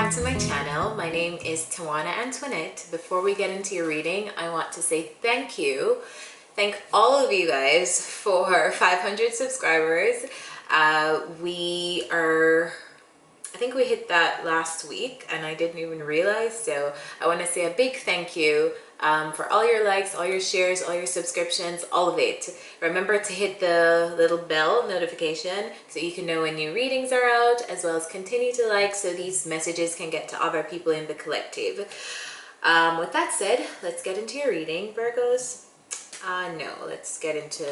back to my channel. My name is Tawana Antoinette. Before we get into your reading, I want to say thank you. Thank all of you guys for 500 subscribers. I think we hit that last week and I didn't even realize. So I want to say a big thank you for all your likes, all your shares, all your subscriptions, all of it. Remember to hit the little bell notification so you can know when new readings are out, as well as continue to like so these messages can get to other people in the collective. With that said, let's get into your reading, Virgos. No, let's get into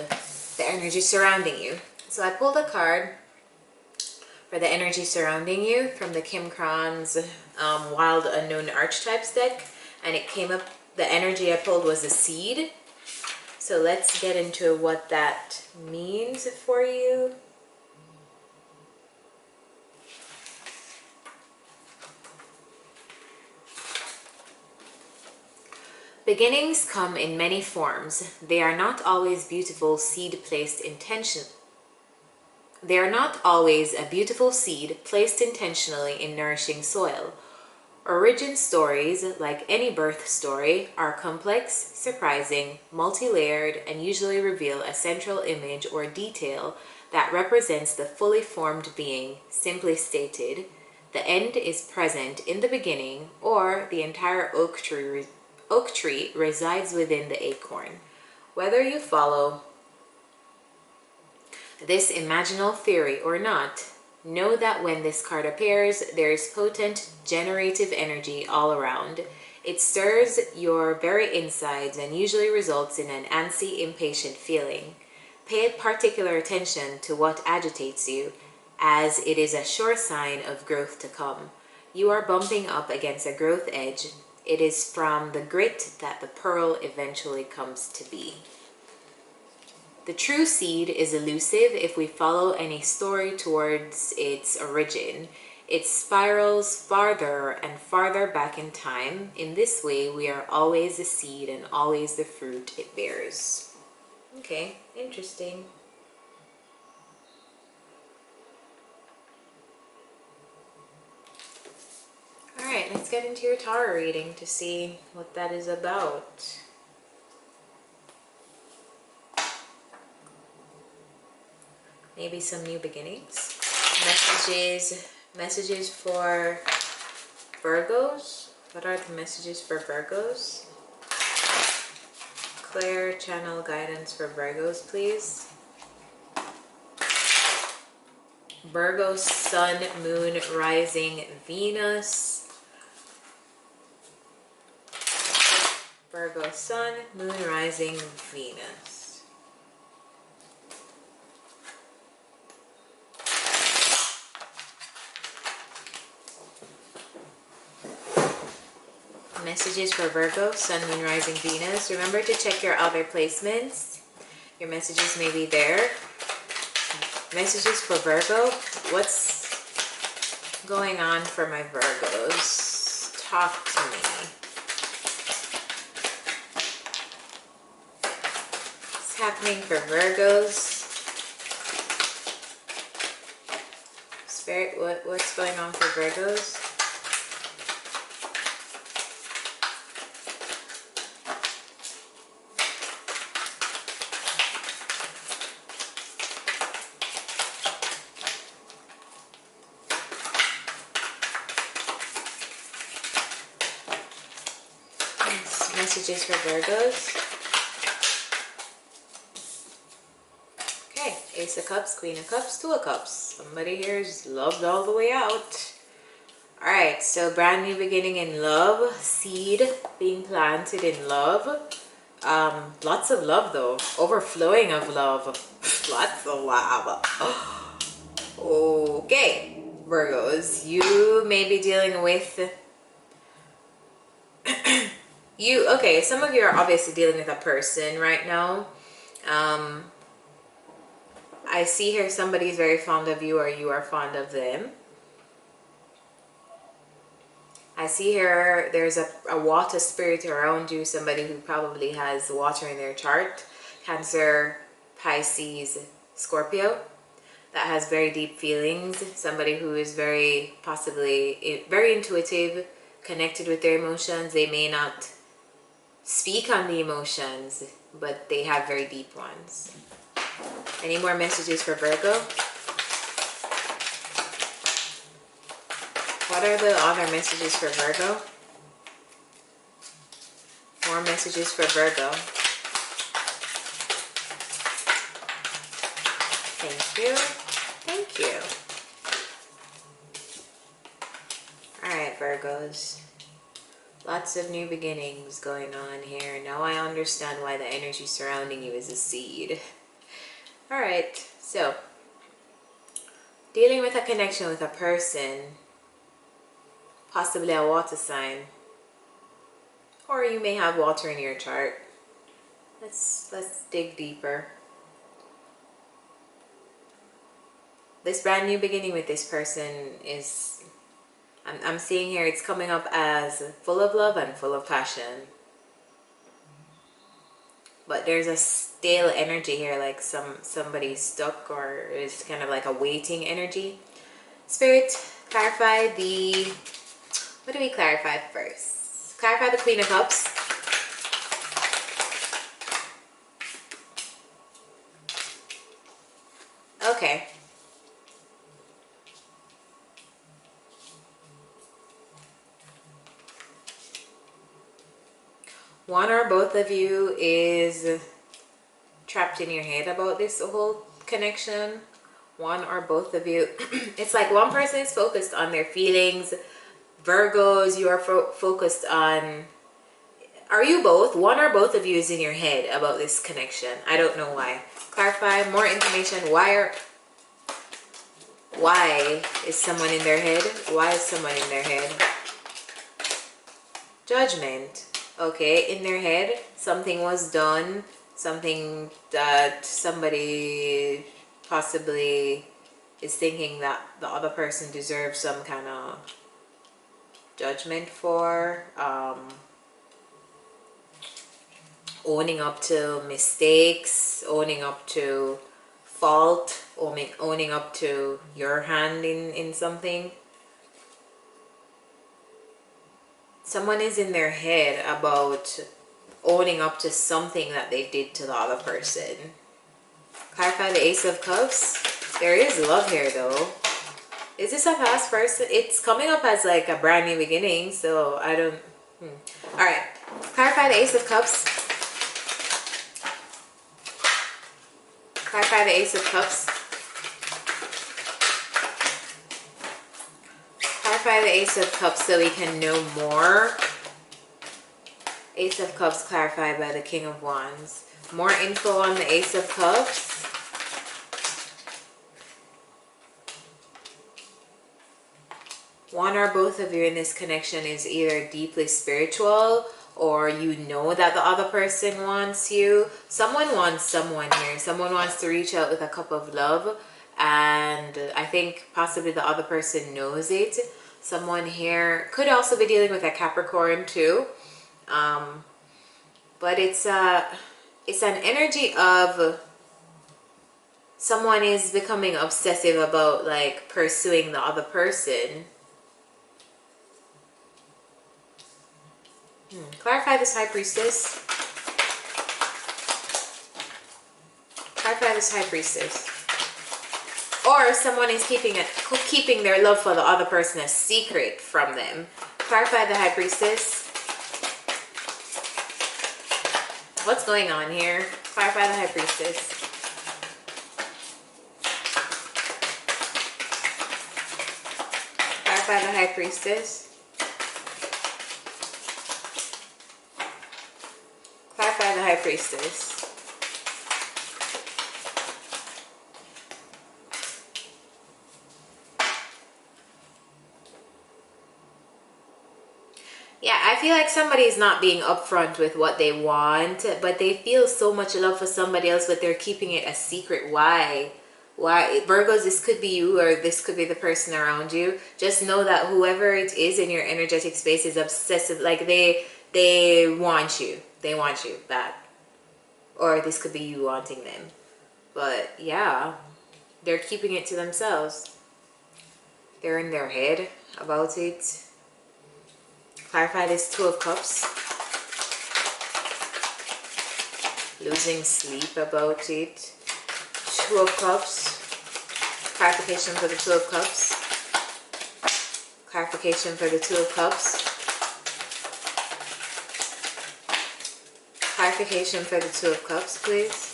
the energy surrounding you. So I pulled a card for the energy surrounding you from the Kim Kran's Wild Unknown Archetypes deck, and it came up, the energy I pulled was a seed. So let's get into what that means for you. Beginnings come in many forms. They are not always beautiful seed placed intentionally. They are not always a beautiful seed placed intentionally in nourishing soil. Origin stories, like any birth story, are complex, surprising, multi-layered, and usually reveal a central image or detail that represents the fully formed being. Simply stated, the end is present in the beginning, or the entire oak tree resides within the acorn. Whether you follow this imaginal theory or not, know that when this card appears, there is potent generative energy all around. It stirs your very insides and usually results in an antsy, impatient feeling. Pay particular attention to what agitates you, as it is a sure sign of growth to come. You are bumping up against a growth edge. It is from the grit that the pearl eventually comes to be. The true seed is elusive if we follow any story towards its origin. It spirals farther and farther back in time. In this way, we are always the seed and always the fruit it bears. Okay, interesting. All right, let's get into your tarot reading to see what that is about. Maybe some new beginnings. Messages for Virgos. What are the messages for Virgos? Clear channel guidance for Virgos, please. Virgo, Sun, Moon, Rising, Venus. Virgo, Sun, Moon, Rising, Venus. Messages for Virgo, Sun, Moon, Rising, Venus. Remember to check your other placements. Your messages may be there. Messages for Virgo. What's going on for my Virgos? Talk to me. What's happening for Virgos? Spirit, what's going on for Virgos? Messages for Virgos. Okay, Ace of Cups, Queen of Cups, Two of Cups. Somebody here is loved all the way out. Alright, so brand new beginning in love. Seed being planted in love. Lots of love though. Overflowing of love. Lots of love. Okay, Virgos, you may be dealing with okay, some of you are obviously dealing with a person right now. I see here somebody is very fond of you or you are fond of them. I see here there's a water spirit around you, somebody who probably has water in their chart. Cancer, Pisces, Scorpio. that has very deep feelings, somebody who is very possibly very intuitive, connected with their emotions. They may not speak on the emotions, but they have very deep ones. Any more messages for Virgo? What are the other messages for Virgo? More messages for Virgo. Thank you. Thank you. Alright, Virgos. Lots of new beginnings going on here. Now I understand why the energy surrounding you is a seed. Alright, so dealing with a connection with a person, possibly a water sign, or you may have water in your chart. Let's dig deeper. This brand new beginning with this person is, I'm seeing here, it's coming up as full of love and full of passion. But there's a stale energy here, like somebody's stuck or is kind of like a waiting energy. Spirit, clarify the, what do we clarify first? Clarify the Queen of Cups. Okay. One or both of you is trapped in your head about this whole connection. One or both of you, it's like one person is focused on their feelings. Virgos, you are focused on, are you both? One or both of you is in your head about this connection. I don't know why. Clarify more information. Why is someone in their head? Why is someone in their head? Judgment. Okay, in their head, something was done, something that somebody possibly is thinking that the other person deserves some kind of judgment for. Owning up to mistakes, owning up to fault, owning up to your hand in something. Someone is in their head about owning up to something that they did to the other person. Clarify the Ace of Cups. There is love here though. Is this a past person? It's coming up as like a brand new beginning, so I don't... Alright, clarify the Ace of Cups. Clarify the Ace of Cups. Clarify the Ace of Cups so we can know more. Ace of Cups clarified by the King of Wands. More info on the Ace of Cups. One or both of you in this connection is either deeply spiritual, or you know that the other person wants you. Someone wants someone here. Someone wants to reach out with a cup of love, and I think possibly the other person knows it. Someone here could also be dealing with a Capricorn too, but it's an energy of someone is becoming obsessive about like pursuing the other person. Clarify this High Priestess. Clarify this High Priestess. Or someone is keeping their love for the other person a secret from them. Clarify the High Priestess. What's going on here? Clarify the High Priestess. Clarify the High Priestess. Clarify the High Priestess. Yeah, I feel like somebody's not being upfront with what they want, but they feel so much love for somebody else, but they're keeping it a secret. Why? Why? Virgos, this could be you, or this could be the person around you. Just know that whoever it is in your energetic space is obsessive. Like they want you. They want you bad. Or this could be you wanting them. But yeah. they're keeping it to themselves. They're in their head about it. Clarify this Two of Cups. Losing sleep about it. Two of Cups. Clarification for the Two of Cups. Clarification for the Two of Cups. Clarification for the Two of Cups, please.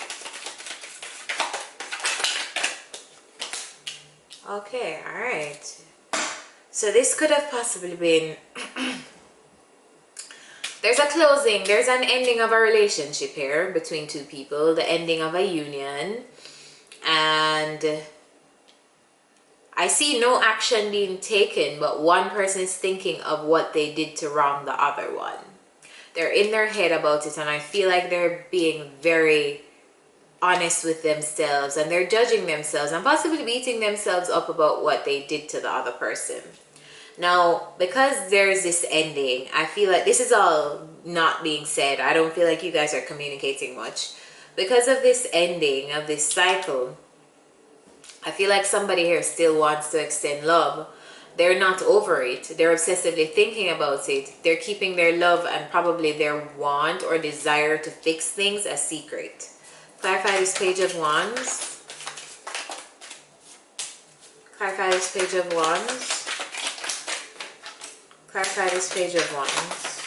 Okay, alright. So this could have possibly been... There's a closing, there's an ending of a relationship here between two people. The ending of a union. And I see no action being taken, but one person is thinking of what they did to wrong the other one. They're in their head about it, and I feel like they're being very honest with themselves, and they're judging themselves and possibly beating themselves up about what they did to the other person. Now, because there's this ending, I feel like this is all not being said. I don't feel like you guys are communicating much. Because of this ending of this cycle, I feel like somebody here still wants to extend love. They're not over it. They're obsessively thinking about it. They're keeping their love and probably their want or desire to fix things a secret. Clarify this Page of Wands. Clarify this Page of Wands. Clarify this Page of Wands.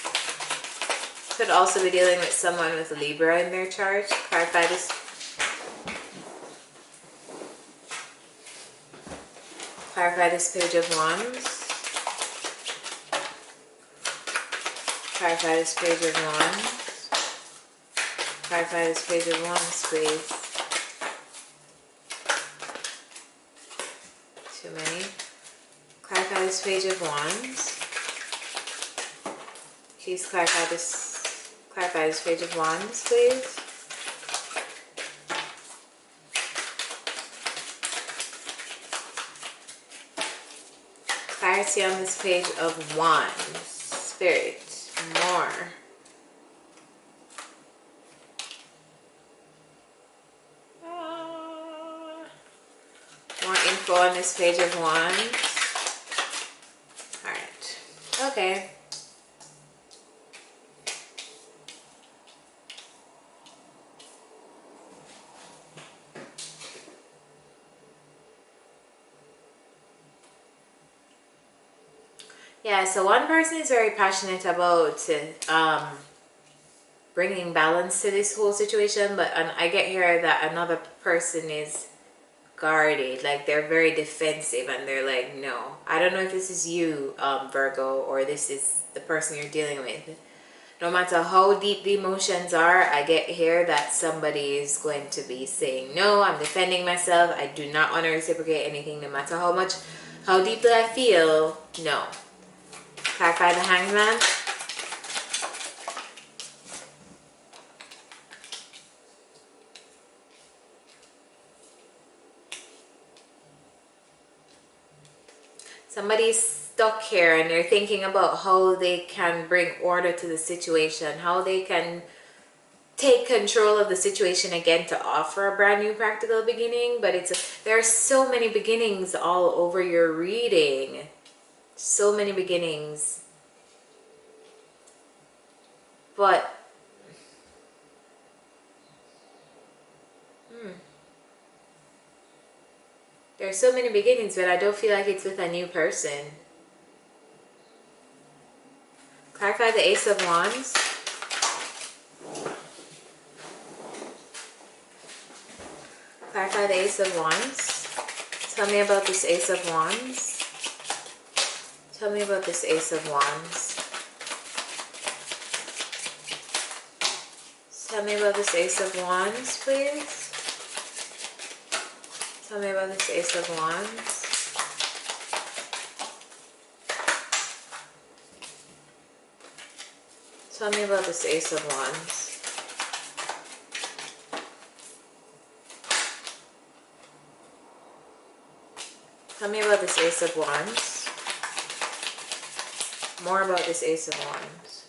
Could also be dealing with someone with Libra in their chart. Clarify this. Clarify this Page of Wands. Clarify this Page of Wands. Clarify this Page of Wands, please. Too many. Clarify this Page of Wands. Please clarify this Page of Wands, please. Clarity on this Page of Wands. Spirit, more. More info on this Page of Wands. Alright. Okay. Yeah, so one person is very passionate about bringing balance to this whole situation, but I get here that another person is guarded, like they're very defensive, and they're like, no. I don't know if this is you, Virgo, or this is the person you're dealing with. No matter how deep the emotions are, I get here that somebody is going to be saying, no, I'm defending myself, I do not want to reciprocate anything, no matter how deeply I feel, no. Clarify the Hangman. Somebody's stuck here and they're thinking about how they can bring order to the situation, how they can take control of the situation again to offer a brand new practical beginning. But there are so many beginnings all over your reading. So many beginnings. But there are so many beginnings, but I don't feel like it's with a new person. Clarify the Ace of Wands. Clarify the Ace of Wands. Tell me about this Ace of Wands. Tell me about this Ace of Wands. Tell me about this Ace of Wands, please. Tell me about this Ace of Wands. Tell me about this Ace of Wands. Tell me about this Ace of Wands. More about this Ace of Wands.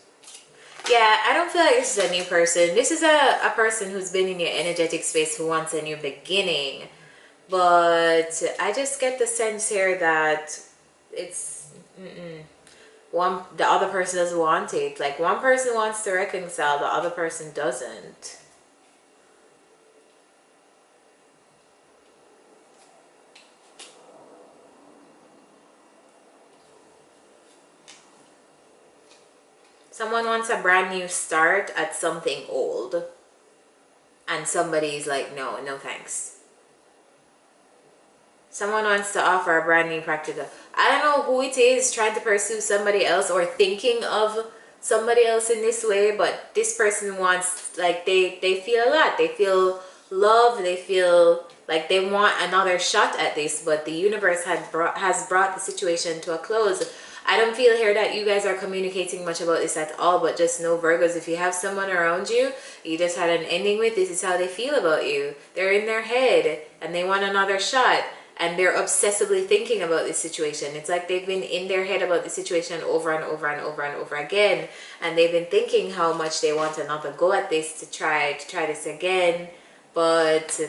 Yeah, I don't feel like this is a new person. This is a person who's been in your energetic space who wants a new beginning. But I just get the sense here that it's the other person doesn't want it. Like one person wants to reconcile, the other person doesn't. Someone wants a brand new start at something old, and somebody's like, no, no thanks. Someone wants to offer a brand new practical. I don't know who it is trying to pursue somebody else or thinking of somebody else in this way, but this person wants, like, they feel a lot. They feel love. They feel like they want another shot at this, but the universe has brought the situation to a close. I don't feel here that you guys are communicating much about this at all, but just know, Virgos, if you have someone around you you just had an ending with, this is how they feel about you. They're in their head and they want another shot. And they're obsessively thinking about this situation. It's like they've been in their head about the situation over and over and over and over again. And they've been thinking how much they want another go at this to try this again. But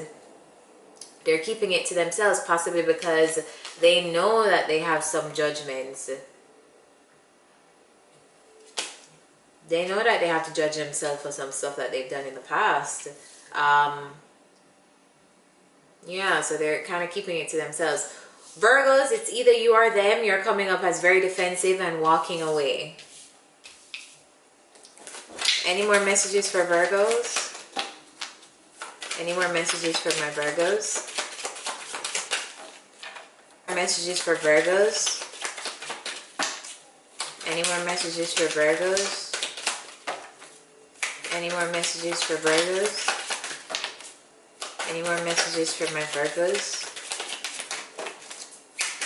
they're keeping it to themselves, possibly because they know that they have some judgments. They know that they have to judge themselves for some stuff that they've done in the past. Yeah, so they're kind of keeping it to themselves. Virgos, it's either you or them. You're coming up as very defensive and walking away. Any more messages for Virgos? Any more messages for my Virgos? Messages for Virgos? Any more messages for Virgos? Any more messages for Virgos? Any more messages for my Virgos?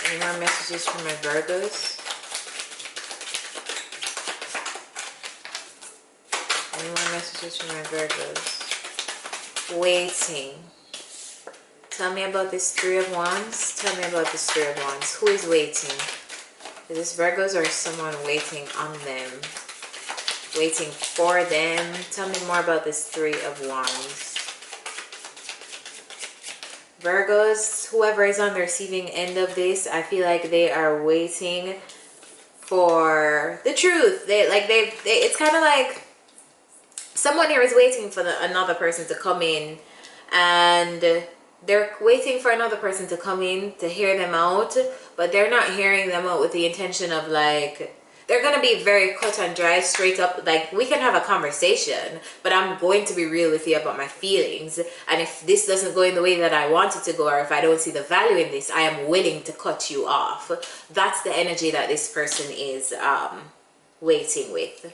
Any more messages for my Virgos? Any more messages for my Virgos? Waiting. Tell me about this Three of Wands. Tell me about this Three of Wands. Who is waiting? Is this Virgos or someone waiting on them? Waiting for them? Tell me more about this Three of Wands. Virgos, whoever is on the receiving end of this, I feel like they are waiting for the truth. It's kind of like someone here is waiting for another person to come in, and they're waiting for another person to come in to hear them out, but they're not hearing them out with the intention of, like, they're going to be very cut and dry, straight up. Like, we can have a conversation, but I'm going to be real with you about my feelings. And if this doesn't go in the way that I want it to go, or if I don't see the value in this, I am willing to cut you off. That's the energy that this person is waiting with.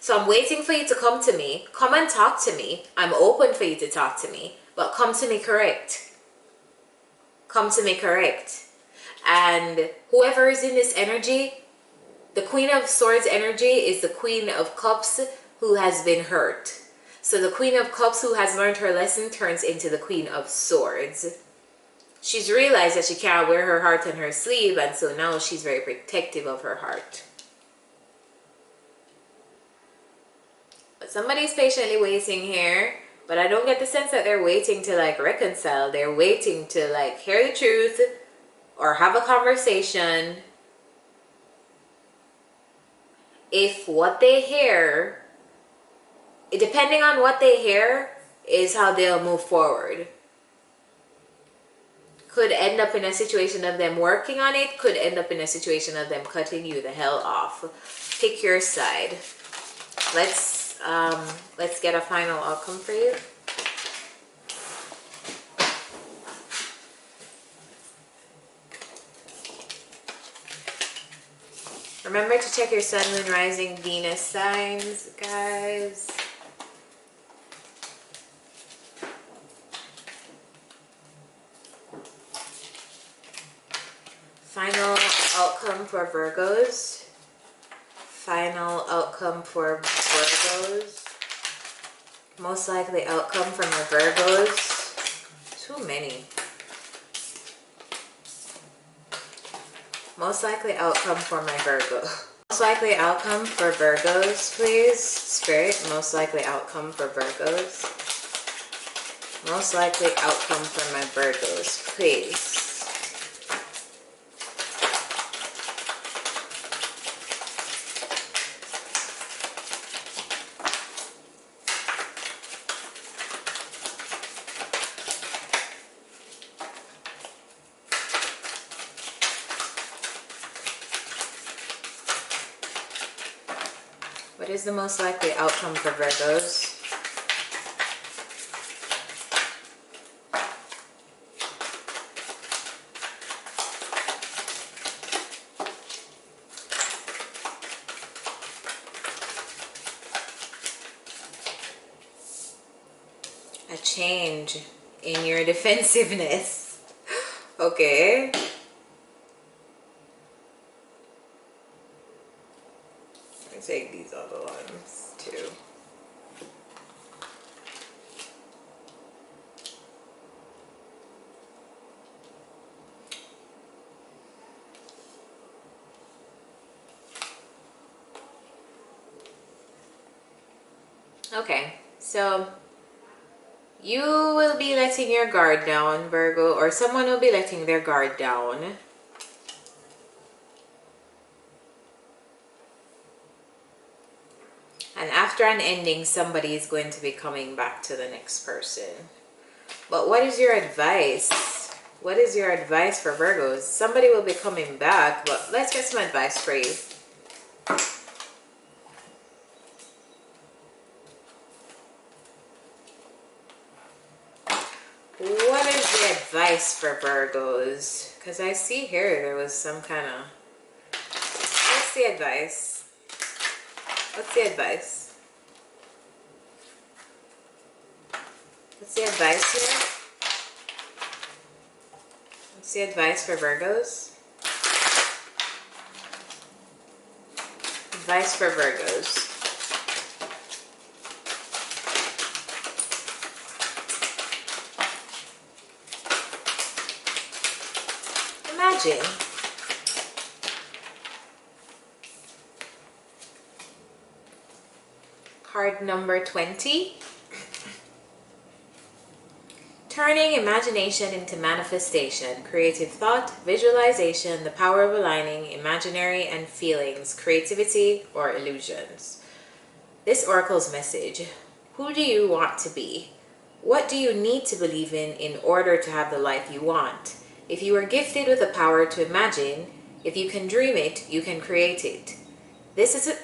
So I'm waiting for you to come to me. Come and talk to me. I'm open for you to talk to me, but come to me correct. Come to me correct. And whoever is in this energy, the Queen of Swords energy is the Queen of Cups who has been hurt. So the Queen of Cups who has learned her lesson turns into the Queen of Swords. She's realized that she can't wear her heart on her sleeve, and so now she's very protective of her heart. But somebody's patiently waiting here, but I don't get the sense that they're waiting to, like, reconcile. They're waiting to, like, hear the truth or have a conversation. If what they hear, depending on what they hear, is how they'll move forward. Could end up in a situation of them working on it, could end up in a situation of them cutting you the hell off. Pick your side. Let's get a final outcome for you. Remember to check your sun, moon, rising, Venus signs, guys. Final outcome for Virgos. Final outcome for Virgos. Most likely outcome for my Virgos. Too many. Most likely outcome for my Virgo. Most likely outcome for Virgos, please. Spirit, most likely outcome for Virgos. Most likely outcome for my Virgos, please. What is the most likely outcome for Virgos? A change in your defensiveness. Okay. Take these other ones too. Okay, so you will be letting your guard down, Virgo, or someone will be letting their guard down. And after an ending, somebody is going to be coming back to the next person. But what is your advice? What is your advice for Virgos? Somebody will be coming back, but let's get some advice for you. What is the advice for Virgos? Because I see here there was some kind of... What's the advice? What's the advice? What's the advice here? What's the advice for Virgos? Advice for Virgos. Imagine. Card number 20. Turning imagination into manifestation, creative thought, visualization, the power of aligning imaginary and feelings, creativity, or illusions. This oracle's message: who do you want to be? What do you need to believe in order to have the life you want? If you are gifted with the power to imagine, if you can dream it, you can create it. This is a...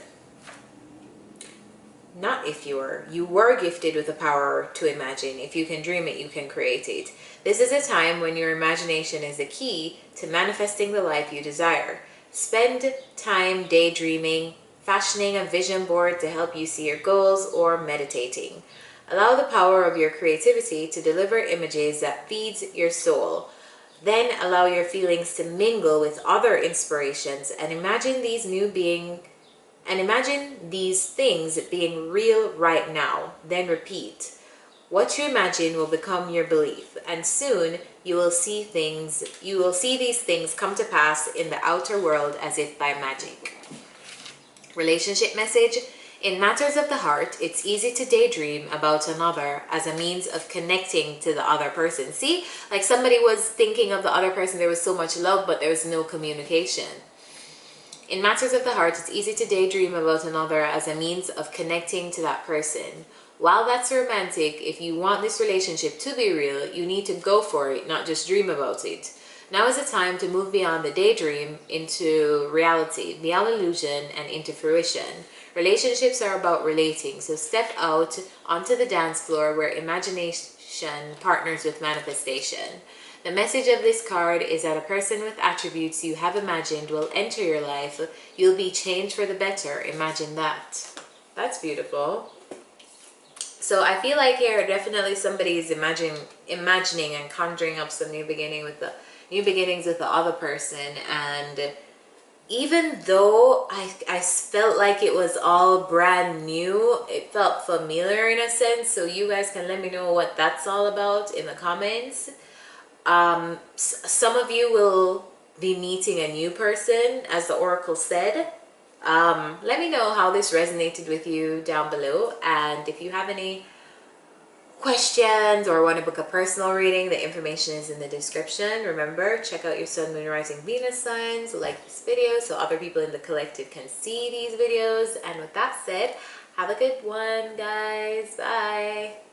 Not if you were gifted with the power to imagine. If you can dream it, you can create it. This is a time when your imagination is the key to manifesting the life you desire. Spend time daydreaming, fashioning a vision board to help you see your goals, or meditating. Allow the power of your creativity to deliver images that feeds your soul. Then allow your feelings to mingle with other inspirations and imagine these things being real right now. Then repeat. What you imagine will become your belief, and soon you will see these things come to pass in the outer world as if by magic. Relationship message: in matters of the heart, it's easy to daydream about another as a means of connecting to the other person. See, like somebody was thinking of the other person, there was so much love, but there was no communication. In matters of the heart, it's easy to daydream about another as a means of connecting to that person. While that's romantic, if you want this relationship to be real, you need to go for it, not just dream about it. Now is the time to move beyond the daydream into reality, beyond illusion and into fruition. Relationships are about relating, so step out onto the dance floor where imagination partners with manifestation. The message of this card is that a person with attributes you have imagined will enter your life. You'll be changed for the better. Imagine that. That's beautiful. So I feel like here definitely somebody is imagining and conjuring up some new beginnings with the other person. And even though I felt like it was all brand new, it felt familiar in a sense. So you guys can let me know what that's all about in the comments. Some of you will be meeting a new person, as the oracle said. Let me know how this resonated with you down below, and if you have any questions or want to book a personal reading, the information is in the description. Remember, check out your sun, moon, rising, Venus signs, like this video so other people in the collective can see these videos. And with that said, have a good one, guys. Bye.